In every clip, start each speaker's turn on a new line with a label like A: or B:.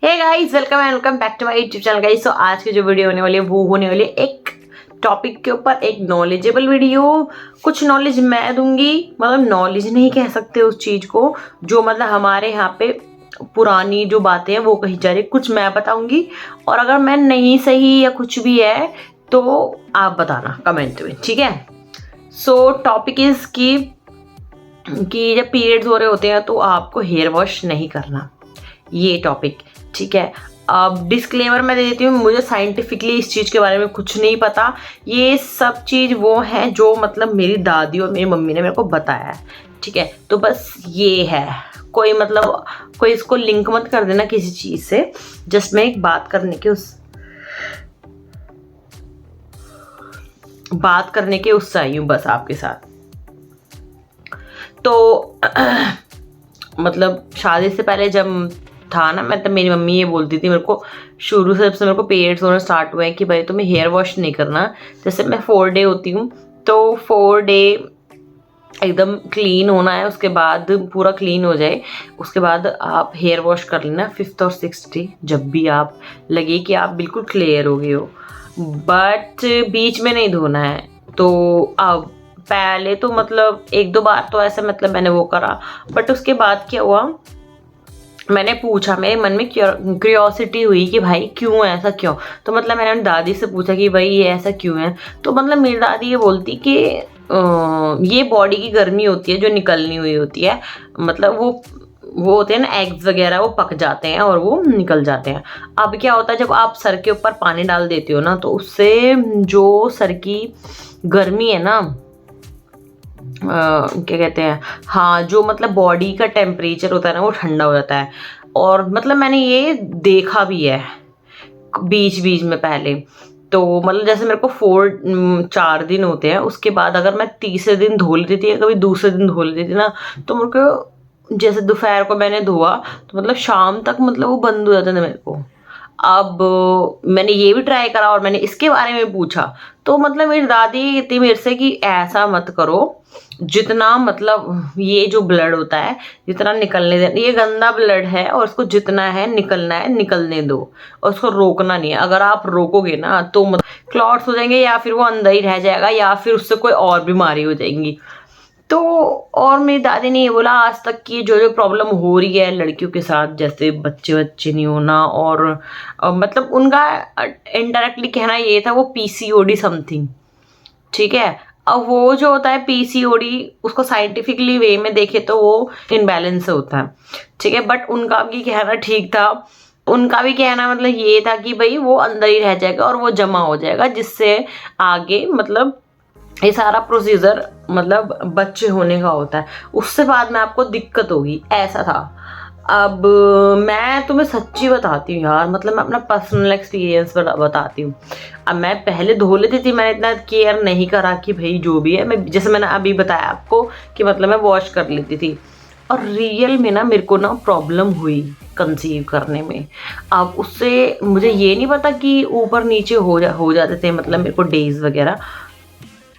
A: Hey guys, welcome and welcome back to my YouTube channel guys. So आज की जो video होने वाली है वो होने वाली है एक टॉपिक के ऊपर, एक नॉलेजेबल वीडियो। कुछ नॉलेज मैं दूंगी, मतलब नॉलेज नहीं कह सकते उस चीज को जो मतलब हमारे यहाँ पे पुरानी जो बातें हैं वो कही जा रही, कुछ मैं बताऊंगी। और अगर मैं नहीं सही या कुछ भी है तो आप बताना कमेंट में, ठीक है। सो टॉपिक इज कि जब पीरियड्स हो रहे होते हैं तो आपको हेयर वॉश नहीं करना, ये टॉपिक, ठीक है। अब डिस्क्लेमर मैं दे देती हूँ, मुझे साइंटिफिकली इस चीज़ के बारे में कुछ नहीं पता। ये सब चीज़ वो है जो मतलब मेरी दादी और मेरी मम्मी ने मेरे को बताया है, ठीक है। तो बस ये है, कोई मतलब कोई इसको लिंक मत कर देना किसी चीज़ से। जस्ट मैं एक बात करने के उससे आई हूँ बस आपके साथ। तो मतलब शादी से पहले जब था ना, मतलब मेरी मम्मी ये बोलती थी मेरे को शुरू से, जब से मेरे को पीरियड्स होना स्टार्ट हुए हैं, कि भाई तुम्हें हेयर वॉश नहीं करना। जैसे मैं 4 डे होती हूँ तो 4 डे एकदम क्लीन होना है, उसके बाद पूरा क्लीन हो जाए उसके बाद आप हेयर वॉश कर लेना 5th और 6th डे, जब भी आप लगे कि आप बिल्कुल क्लियर हो गए हो। बट बीच में नहीं धोना है। तो अब पहले तो मतलब 1-2 बार तो ऐसे मतलब मैंने वो करा, बट उसके बाद क्या हुआ, मैंने पूछा, मेरे मन में क्यूरियोसिटी हुई कि भाई क्यों ऐसा क्यों। तो मतलब मैंने दादी से पूछा कि भाई ये ऐसा क्यों है। तो मतलब मेरी दादी ये बोलती कि ये बॉडी की गर्मी होती है जो निकलनी हुई होती है, मतलब वो होते हैं ना एग्स वगैरह, वो पक जाते हैं और वो निकल जाते हैं। अब क्या होता है, जब आप सर के ऊपर पानी डाल देते हो ना, तो उससे जो सर की गर्मी है ना, क्या कहते हैं, हाँ, जो मतलब बॉडी का टेम्परेचर होता है ना वो ठंडा हो जाता है। और मतलब मैंने ये देखा भी है बीच बीच में पहले। तो मतलब जैसे मेरे को 4 दिन होते हैं, उसके बाद अगर मैं तीसरे दिन धो लेती थी या कभी दूसरे दिन धो लेती थी ना, तो मेरे को जैसे दोपहर को मैंने धोआ तो मतलब शाम तक मतलब वो बंद हो जाता था मेरे को। अब मैंने ये भी ट्राई करा और मैंने इसके बारे में पूछा, तो मतलब मेरी दादी कहती मेरे से कि ऐसा मत करो, जितना मतलब ये जो ब्लड होता है जितना निकलने दे, ये गंदा ब्लड है और इसको जितना है निकलना है निकलने दो, और उसको रोकना नहीं है। अगर आप रोकोगे ना तो मतलब क्लॉट्स हो जाएंगे, या फिर वो अंदर ही रह जाएगा, या फिर उससे कोई और बीमारी हो जाएंगी। तो और मेरी दादी ने ये बोला, आज तक की जो जो प्रॉब्लम हो रही है लड़कियों के साथ, जैसे बच्चे नहीं होना, और मतलब उनका इनडायरेक्टली कहना ये था वो पीसीओडी समथिंग, ठीक है। अब वो जो होता है पीसीओडी, उसको साइंटिफिकली वे में देखे तो वो इनबैलेंस से होता है, ठीक है। बट उनका भी कहना ठीक था, उनका भी कहना मतलब ये था कि भाई वो अंदर ही रह जाएगा और वो जमा हो जाएगा, जिससे आगे मतलब ये सारा प्रोसीजर मतलब बच्चे होने का होता है, उससे बाद में आपको दिक्कत होगी, ऐसा था। अब मैं तुम्हें सच्ची बताती हूँ यार, मतलब मैं अपना पर्सनल एक्सपीरियंस बताती हूँ। अब मैं पहले धो लेती थी, मैंने इतना केयर नहीं करा कि भाई जो भी है, मैं जैसे मैंने अभी बताया आपको कि मतलब मैं वॉश कर लेती थी। और रियल में ना मेरे को ना प्रॉब्लम हुई कंसीव करने में। अब उससे मुझे ये नहीं पता कि ऊपर नीचे हो जाते थे मतलब मेरे को डेज वगैरह,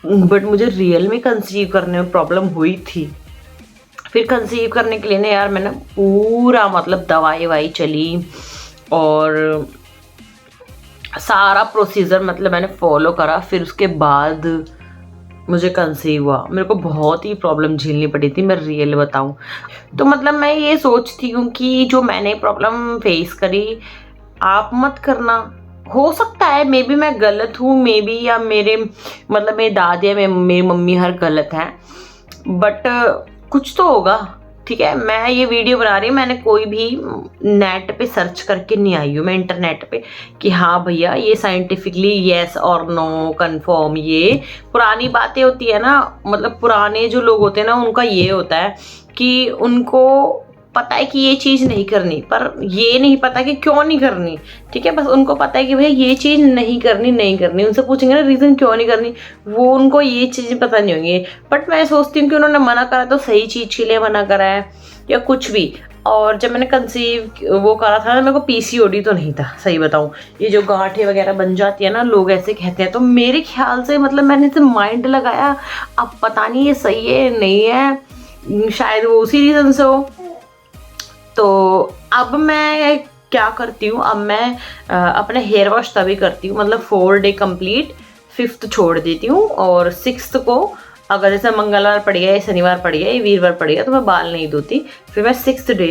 A: बट मुझे रियल में कंसीव करने में प्रॉब्लम हुई थी। फिर कंसीव करने के लिए ना यार मैंने पूरा मतलब दवाई ववाई चली और सारा प्रोसीजर मतलब मैंने फॉलो करा। फिर उसके बाद मुझे कंसीव हुआ। मेरे को बहुत ही प्रॉब्लम झेलनी पड़ी थी, मैं रियल बताऊं तो। मतलब मैं ये सोचती हूँ कि जो मैंने प्रॉब्लम फेस करी आप मत करना। हो सकता है मे बी मैं गलत हूँ, मे बी, या मेरे मतलब मेरी दादी या मेरी मम्मी हर गलत हैं, बट कुछ तो होगा, ठीक है। मैं ये वीडियो बना रही हूँ, मैंने कोई भी नेट पे सर्च करके नहीं आई हूँ मैं इंटरनेट पे कि हाँ भैया ये साइंटिफिकली येस और नो कंफर्म। ये पुरानी बातें होती है ना, मतलब पुराने जो लोग होते हैं ना उनका ये होता है कि उनको पता है कि ये चीज़ नहीं करनी, पर ये नहीं पता कि क्यों नहीं करनी, ठीक है। बस उनको पता है कि भैया ये चीज़ नहीं करनी। उनसे पूछेंगे ना रीज़न क्यों नहीं करनी, वो उनको ये चीज़ पता नहीं होंगी। बट मैं सोचती हूँ कि उन्होंने मना करा तो सही चीज़ के लिए मना करा है या कुछ भी। और जब मैंने कंसीव वो करा था ना, मेरे को पीसीओडी तो नहीं था, सही बताऊँ। ये जो गांठें वगैरह बन जाती है ना, लोग ऐसे कहते हैं, तो मेरे ख्याल से मतलब मैंने इसे माइंड लगाया। अब पता नहीं ये सही है नहीं है, शायद वो उसी रीज़न से हो। तो अब मैं क्या करती हूँ, अब मैं अपने हेयर वॉश तभी करती हूँ, मतलब 4 डे कंप्लीट, 5th छोड़ देती हूँ और 6th को अगर जैसे मंगलवार पड़ गया या शनिवार पड़ गया या वीरवार पड़ गया तो मैं बाल नहीं धोती, फिर मैं 6th डे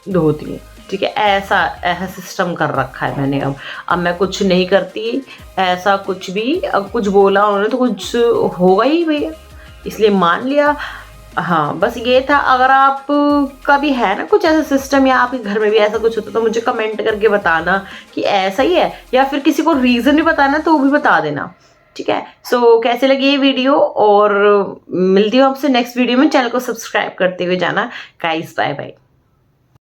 A: धोती हूँ। ठीक है, ऐसा ऐसा सिस्टम कर रखा है मैंने। अब मैं कुछ नहीं करती ऐसा कुछ भी, अब कुछ बोला उन्होंने तो कुछ होगा ही भैया, इसलिए मान लिया। हाँ, बस ये था। अगर आप का भी है ना कुछ ऐसा सिस्टम या आपके घर में भी ऐसा कुछ होता तो मुझे कमेंट करके बताना कि ऐसा ही है, या फिर किसी को रीज़न भी बताना तो वो भी बता देना। ठीक है, सो कैसे लगी ये वीडियो, और मिलती हूँ आपसे नेक्स्ट वीडियो में। चैनल को सब्सक्राइब करते हुए जाना। Guys bye bye.